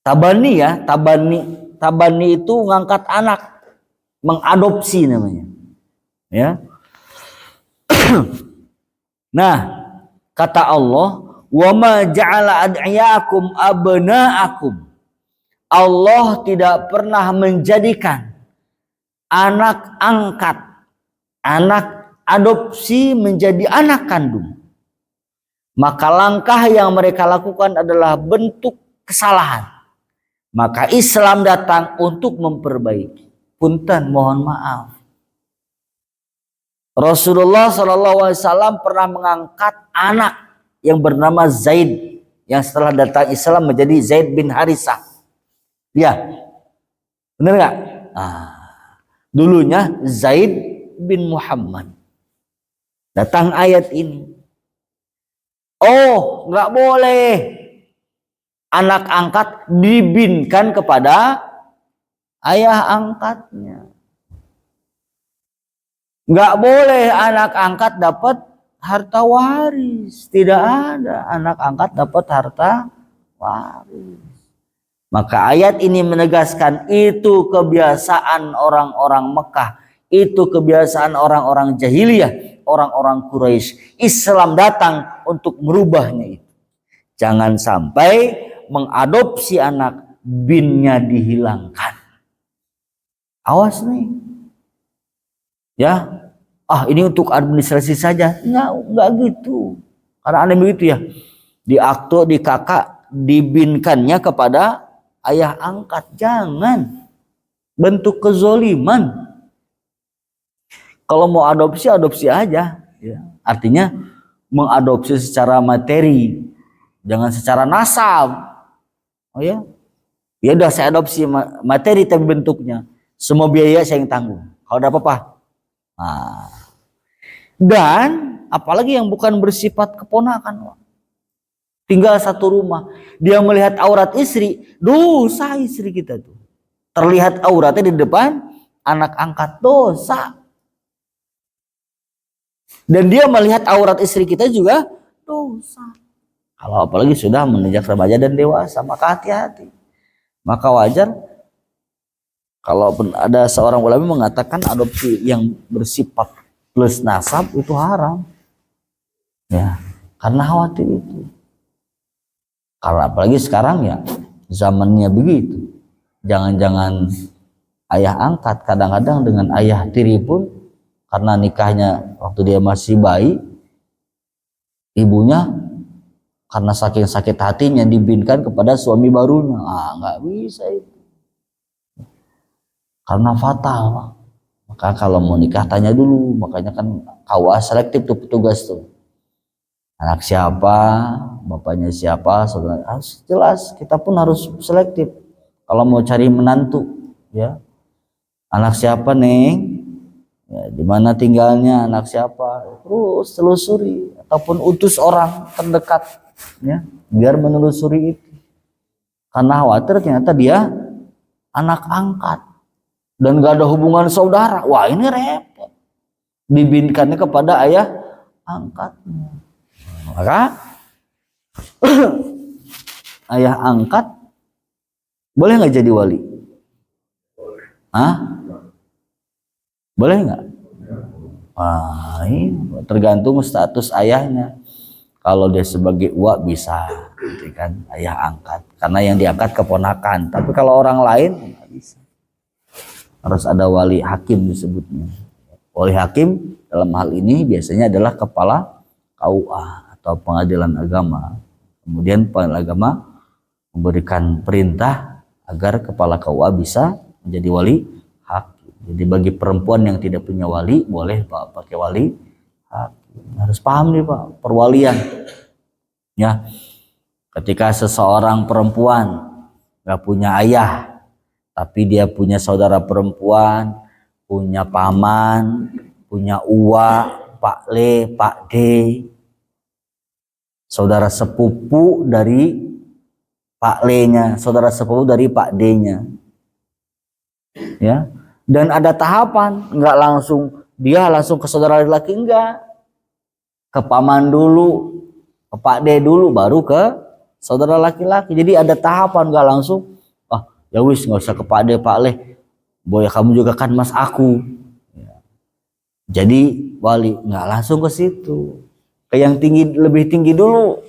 Tabani ya, tabani itu ngangkat anak, mengadopsi namanya. Ya. Nah, kata Allah, wa ma ja'ala ad'iyaakum abna'akum. Allah tidak pernah menjadikan anak angkat, anak adopsi menjadi anak kandung. Maka langkah yang mereka lakukan adalah bentuk kesalahan. Maka Islam datang untuk memperbaiki. Punten, mohon maaf. Rasulullah SAW pernah mengangkat anak yang bernama Zaid, yang setelah datang Islam menjadi Zaid bin Harisah. Ya, benar nggak? Dulunya Zaid bin Muhammad. Datang ayat ini. Oh, nggak boleh anak angkat dibinkan kepada ayah angkatnya. Nggak boleh anak angkat dapat harta waris. Tidak ada anak angkat dapat harta waris. Maka ayat ini menegaskan itu kebiasaan orang-orang Mekah. Itu kebiasaan orang-orang jahiliyah, orang-orang Quraisy. Islam datang untuk merubahnya itu. Jangan sampai mengadopsi anak, binnya dihilangkan. Awas nih. Ya. Ini untuk administrasi saja. Enggak gitu. Karena aneh begitu ya. di akto, di kakak, dibinkannya kepada ayah angkat. Jangan. Bentuk kezoliman. Kalau mau adopsi, adopsi aja. Ya. Artinya mengadopsi secara materi, jangan secara nasab. Oh ya, ya udah saya adopsi materi tapi bentuknya semua biaya saya yang tanggung. Kalau ada apa-apa. Nah. Dan apalagi yang bukan bersifat keponakan, tinggal satu rumah, dia melihat aurat istri, dosa istri kita tuh. Terlihat auratnya di depan anak angkat, dosa. Dan dia melihat aurat istri kita juga dosa. Kalau apalagi sudah menginjak remaja dan dewasa, maka hati-hati. Maka wajar kalau ada seorang ulama mengatakan adopsi yang bersifat plus nasab itu haram. Ya, karena khawatir itu. Karena apalagi sekarang ya zamannya begitu. Jangan-jangan ayah angkat kadang-kadang dengan ayah tiri pun karena nikahnya waktu dia masih bayi, ibunya karena saking sakit hatinya dibinkan kepada suami barunya. Nggak bisa itu. Karena fatal, Pak. Maka kalau mau nikah tanya dulu. Makanya kan KUA selektif tuh petugas tuh. Anak siapa, bapaknya siapa, saudara. Harus jelas. Kita pun harus selektif. Kalau mau cari menantu, ya. Anak siapa, Neng? Ya, di mana tinggalnya, anak siapa, terus telusuri ataupun utus orang terdekat, ya, biar menelusuri itu. Karena khawatir ternyata dia anak angkat dan gak ada hubungan saudara. Wah, ini repot. Dibinkannya kepada ayah angkatnya. Maka ayah angkat boleh nggak jadi wali? Boleh nggak? Tergantung status ayahnya. Kalau dia sebagai uak bisa, kan ayah angkat, karena yang diangkat keponakan. Tapi kalau orang lain nggak bisa. Harus ada wali hakim disebutnya. Wali hakim dalam hal ini biasanya adalah kepala KUA atau pengadilan agama. Kemudian pengadilan agama memberikan perintah agar kepala KUA bisa menjadi wali hakim. Jadi bagi perempuan yang tidak punya wali, boleh Pak pakai wali hakim. Harus paham nih Pak, perwalian. Ya, ketika seseorang perempuan nggak punya ayah, tapi dia punya saudara perempuan, punya paman, punya uwa, Pak Le, Pak D, saudara sepupu dari Pak Le-nya, saudara sepupu dari Pak D-nya. Ya. Dan ada tahapan, nggak langsung dia langsung ke saudara laki, enggak. Ke paman dulu, ke Pak D dulu, baru ke saudara laki-laki. Jadi ada tahapan, nggak langsung, ya wis nggak usah ke Pak D, Pak Le, boy kamu juga kan mas aku. Ya. Jadi wali nggak langsung ke situ, ke yang tinggi, lebih tinggi dulu,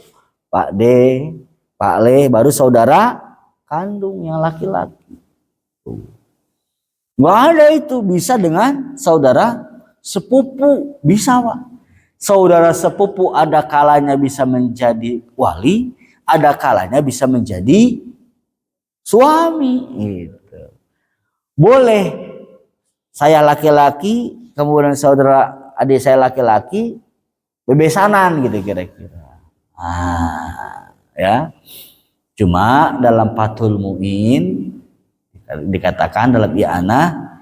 Pak D, Pak Le, baru saudara kandung yang laki-laki. Nggak ada itu, bisa dengan saudara sepupu, bisa Pak. Saudara sepupu ada kalanya bisa menjadi wali, ada kalanya bisa menjadi suami. Gitu. Boleh saya laki-laki, kemudian saudara adik saya laki-laki, bebesanan gitu kira-kira. Ya. Cuma dalam Fathul Mu'in dikatakan dalam i'anah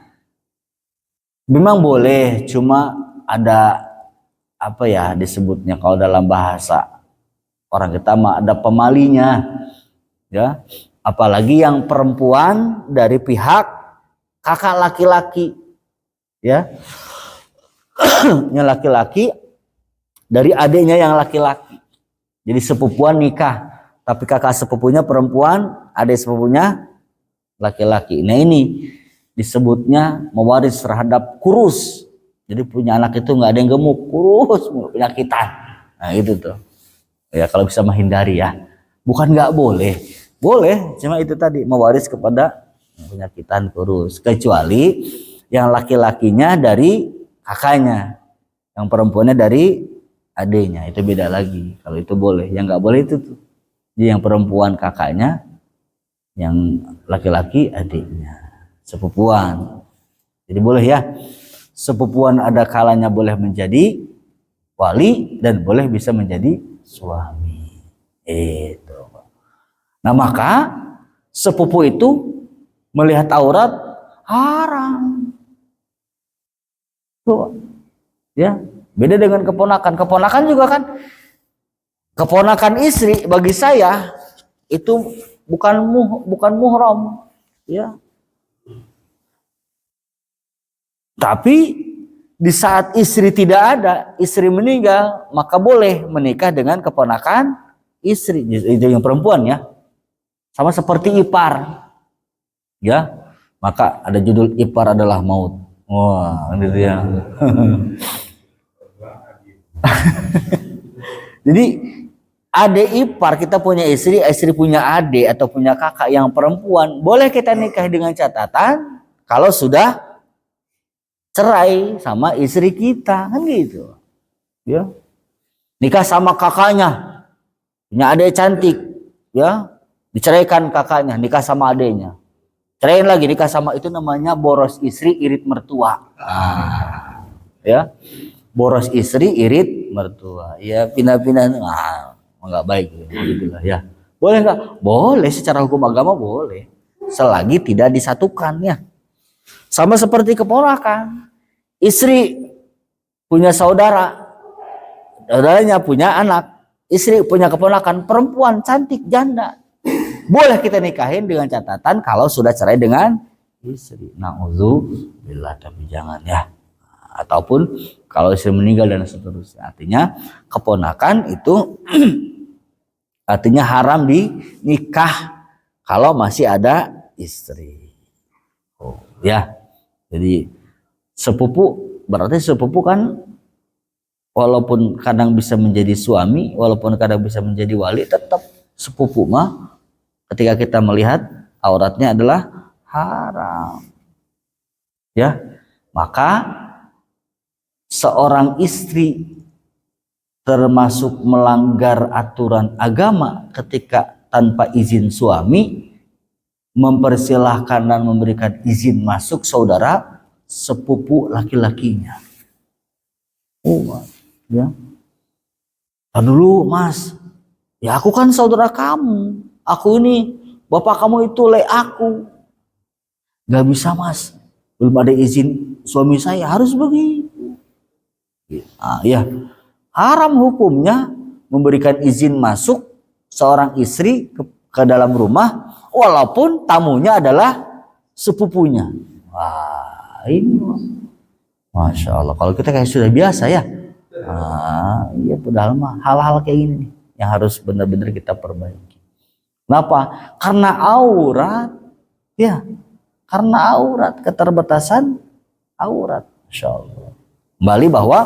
memang boleh, cuma ada apa ya disebutnya kalau dalam bahasa orang kita mah ada pemalinya, ya. Apalagi yang perempuan dari pihak kakak laki-laki, ya. Yang laki-laki dari adiknya yang laki-laki. Jadi sepupuan nikah, tapi kakak sepupunya perempuan, adik sepupunya laki-laki. Nah ini disebutnya mewaris terhadap kurus. Jadi punya anak itu nggak ada yang gemuk, kurus, penyakitan. Nah itu tuh. Ya kalau bisa menghindari ya. Bukan nggak boleh, boleh. Cuma itu tadi mewaris kepada penyakitan kurus. Kecuali yang laki-lakinya dari kakaknya, yang perempuannya dari adiknya, itu beda lagi. Kalau itu boleh, yang nggak boleh itu tuh. Jadi yang perempuan kakaknya, yang laki-laki adiknya, sepupuan. Jadi boleh ya, sepupuan ada kalanya boleh menjadi wali dan boleh bisa menjadi suami. Itu. Nah maka sepupu itu melihat aurat haram. Tuh, ya beda dengan keponakan. Keponakan juga kan, keponakan istri bagi saya itu bukan muhram, ya. Tapi di saat istri tidak ada, istri meninggal, maka boleh menikah dengan keponakan istri. Itu yang perempuan ya. Sama seperti ipar. Ya. Maka ada judul ipar adalah maut. Wah, gitu ya. Jadi adik ipar, kita punya istri, istri punya adik atau punya kakak yang perempuan, boleh kita nikah dengan catatan kalau sudah cerai sama istri kita, kan gitu. Ya. Nikah sama kakaknya, punya adik cantik, ya, diceraikan kakaknya, nikah sama adiknya. Ceraiin lagi, nikah sama, itu namanya boros istri irit mertua. Ya. Boros istri irit mertua. Ya, pindah-pindah nggak baik gitu ya. Boleh nggak? Boleh, secara hukum agama boleh. Selagi tidak disatukan ya. Sama seperti keponakan. Istri punya saudara, saudaranya punya anak, istri punya keponakan perempuan cantik janda, boleh kita nikahin dengan catatan kalau sudah cerai dengan istri. Na'udzubillah, tapi jangan ya. Ataupun kalau istri meninggal dan seterusnya. Artinya keponakan itu artinya haram dinikah kalau masih ada istri. Oh ya, jadi sepupu berarti sepupu kan walaupun kadang bisa menjadi suami, walaupun kadang bisa menjadi wali, tetap sepupu mah ketika kita melihat auratnya adalah haram. Ya, maka seorang istri termasuk melanggar aturan agama ketika tanpa izin suami mempersilahkan dan memberikan izin masuk saudara sepupu laki-lakinya. Oh, ya. Dulu mas, ya aku kan saudara kamu. Aku ini, bapak kamu itu aku. Gak bisa mas, belum ada izin suami saya, harus begitu. Ya, haram hukumnya memberikan izin masuk seorang istri ke dalam rumah, walaupun tamunya adalah sepupunya. Wah, ini Masya Allah, kalau kita kayak sudah biasa ya. Iya, padahal mah hal-hal kayak gini nih yang harus benar-benar kita perbaiki. Kenapa? Karena aurat, ya, karena aurat, keterbatasan aurat. Masya Allah. Kembali bahwa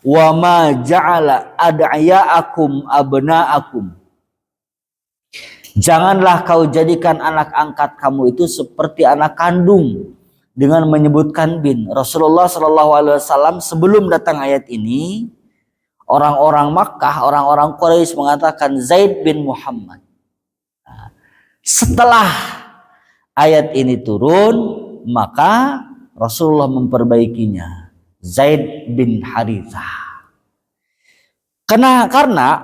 wa ma ja'ala ad'iyaakum abna'akum. Janganlah kau jadikan anak angkat kamu itu seperti anak kandung dengan menyebutkan bin. Rasulullah Shallallahu Alaihi Wasallam sebelum datang ayat ini, orang-orang Makkah, orang-orang Quraisy mengatakan Zaid bin Muhammad. Nah, setelah ayat ini turun, maka Rasulullah memperbaikinya, Zaid bin Harithah. Karena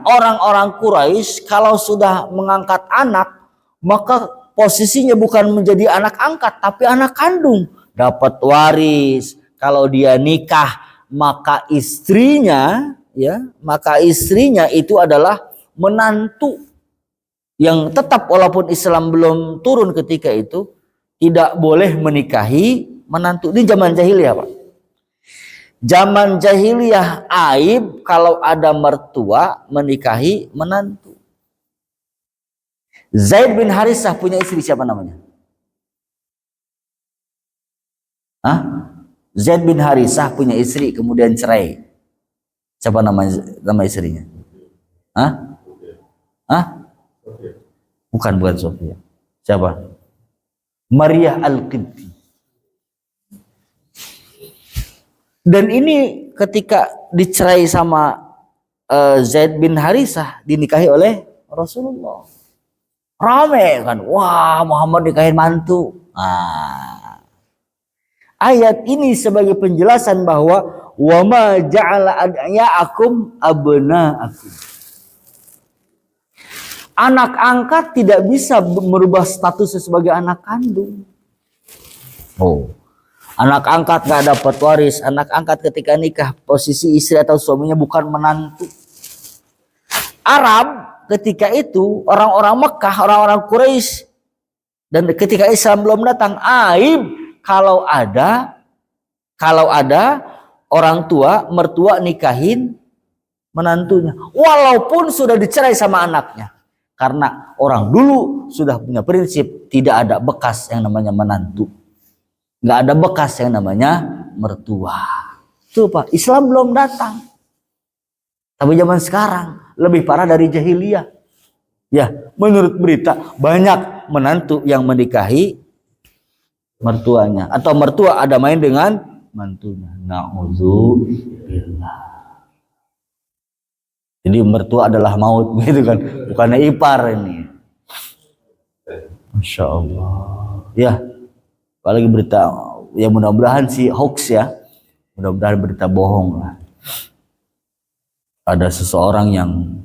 orang-orang Quraisy kalau sudah mengangkat anak, maka posisinya bukan menjadi anak angkat, tapi anak kandung. Dapat waris. Kalau dia nikah, maka istrinya itu adalah menantu yang tetap walaupun Islam belum turun ketika itu tidak boleh menikahi menantu. Ini zaman jahiliyah, Pak. Zaman jahiliyah aib kalau ada mertua menikahi menantu. Zaid bin Harithah punya istri siapa namanya? Zaid bin Harithah punya istri kemudian cerai. Siapa nama istrinya? Bukan Sofia. Siapa? Maria Al-Qibti. Dan ini ketika dicerai sama Zaid bin Harisah dinikahi oleh Rasulullah. Rame kan, wah Muhammad nikahin mantu. Nah, ayat ini sebagai penjelasan bahwa wa ma ja'ala ad'iyaakum abna'akum. Anak angkat tidak bisa merubah statusnya sebagai anak kandung. Oh, anak angkat gak dapat waris. Anak angkat ketika nikah posisi istri atau suaminya bukan menantu. Arab ketika itu orang-orang Mekah, orang-orang Quraisy, dan ketika Islam belum datang, aib kalau ada orang tua mertua nikahin menantunya walaupun sudah dicerai sama anaknya, karena orang dulu sudah punya prinsip tidak ada bekas yang namanya menantu, nggak ada bekas yang namanya mertua. Tuh Pak, Islam belum datang. Tapi zaman sekarang lebih parah dari jahiliyah. Ya, menurut berita banyak menantu yang menikahi mertuanya atau mertua ada main dengan mantunya. Na'udzubillah. Jadi mertua adalah maut gitu kan, bukannya ipar ini. Masya Allah. Ya, apalagi berita ya mudah-mudahan sih hoax ya, mudah-mudahan berita bohong lah. Ada seseorang yang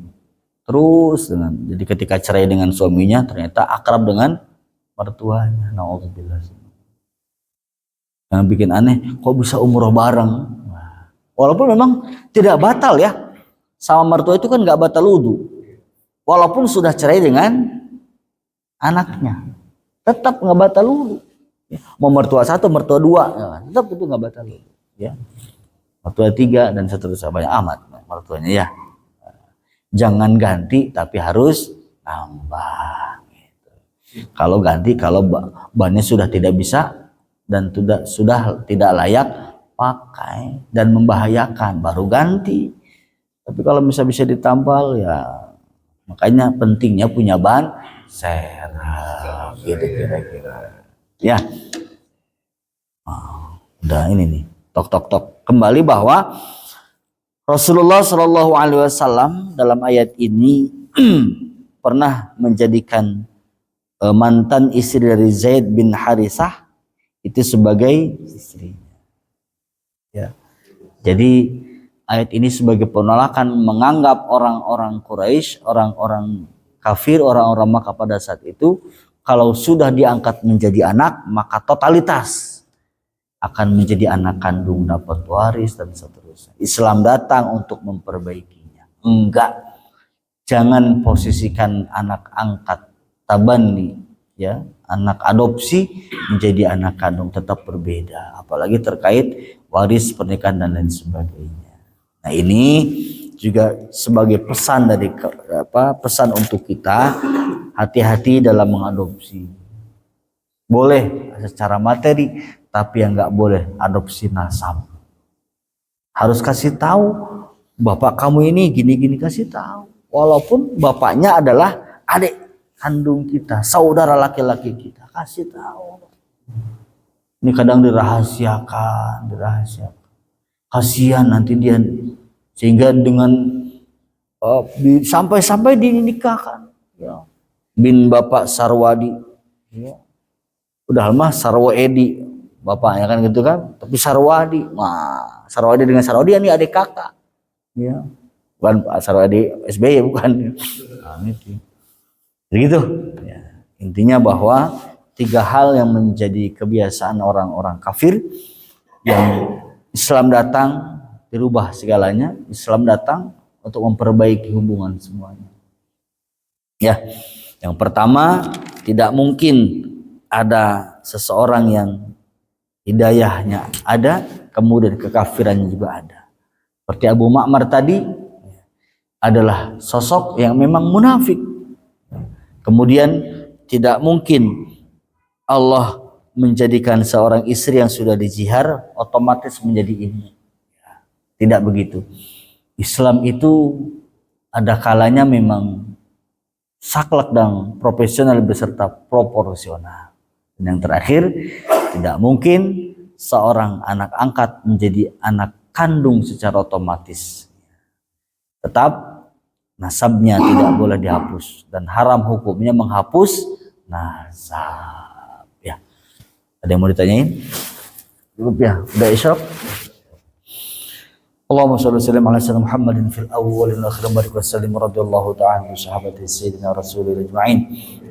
terus jadi ketika cerai dengan suaminya ternyata akrab dengan mertuanya. Nauzubillah. Yang bikin aneh, kok bisa umroh bareng? Walaupun memang tidak batal ya, sama mertua itu kan nggak batal wudu. Walaupun sudah cerai dengan anaknya, tetap nggak batal wudu. Mau mertua satu, mertua dua, tetap itu nggak batal wudu. Ya, mertua tiga dan seterusnya, banyak amat mertuanya ya. Jangan ganti tapi harus nambah gitu. Kalau ganti kalau bannya sudah tidak bisa dan sudah tidak layak pakai dan membahayakan baru ganti. Tapi kalau bisa ditampal ya, makanya pentingnya punya ban serep gitu kira-kira. Ya. Udah ini nih, tok. Kembali bahwa Rasulullah Shallallahu Alaihi Wasallam dalam ayat ini pernah menjadikan mantan istri dari Zaid bin Harisah itu sebagai istri. Ya. Jadi ayat ini sebagai penolakan menganggap orang-orang Quraisy, orang-orang kafir, orang-orang Makkah pada saat itu kalau sudah diangkat menjadi anak maka totalitas akan menjadi anak kandung, dapat waris dan seterusnya. Islam datang untuk memperbaikinya. Enggak. Jangan posisikan anak angkat tabani ya, anak adopsi menjadi anak kandung, tetap berbeda. Apalagi terkait waris pernikahan dan lain sebagainya. Nah, ini juga sebagai pesan dari pesan untuk kita, hati-hati dalam mengadopsi. Boleh secara materi, tapi yang nggak boleh adopsi nasab. Harus kasih tahu, bapak kamu ini gini-gini, kasih tahu. Walaupun bapaknya adalah adik kandung kita, saudara laki-laki kita, kasih tahu. Ini kadang dirahasiakan. Kasihan nanti dia, sehingga dengan sampai dinikahkan. Ya. Bin Bapak Sarwadi, ya. Udah mah Sarwo Edi bapaknya kan gitu kan, tapi Sarwadi, nah Sarwadi dengan Sarwadi ini adik kakak, ya bukan Sarwadi SBY bukan, nah, gitu. Begitu, ya. Intinya bahwa tiga hal yang menjadi kebiasaan orang-orang kafir yang Islam datang dirubah segalanya. Islam datang untuk memperbaiki hubungan semuanya. Ya, yang pertama tidak mungkin ada seseorang yang hidayahnya ada, kemudian kekafirannya juga ada. Seperti Abu Ma'mar tadi adalah sosok yang memang munafik. Kemudian tidak mungkin Allah menjadikan seorang istri yang sudah dijihar otomatis menjadi ibu. Tidak begitu. Islam itu ada kalanya memang saklek dan profesional beserta proporsional. Dan yang terakhir, tidak mungkin seorang anak angkat menjadi anak kandung secara otomatis. tetap nasabnya tidak boleh dihapus dan haram hukumnya menghapus nasab. Ya, ada yang mau ditanyain? Cukup ya, udah isyak. Allahumma shalli wa sallim ala sayyidina Muhammadin fil awwal wal akhir wa barik wa sallim radhiyallahu ta'ala an sahabati sayyidina rasulillah ajma'in.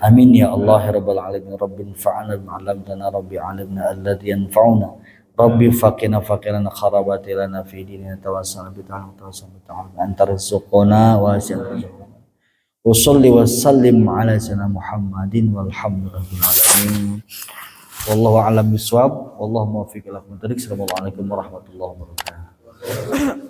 Amin ya Allah ya rabbal alamin. Rabbi fa'alna bima 'allamtana rabbi 'allimna alladhi yanfa'una. Rabbi faqina faqirana kharabati lana fi dinina tawassal bi ta'ala anta rizquna wa wa shalli wa sallim ala sayyidina Muhammadin walhamdulillahi alamin. Wallahu a'lam bishawab. Wallahu muwaffiq ila aqwamit thoriq. Assalamualaikum warahmatullahi wabarakatuh.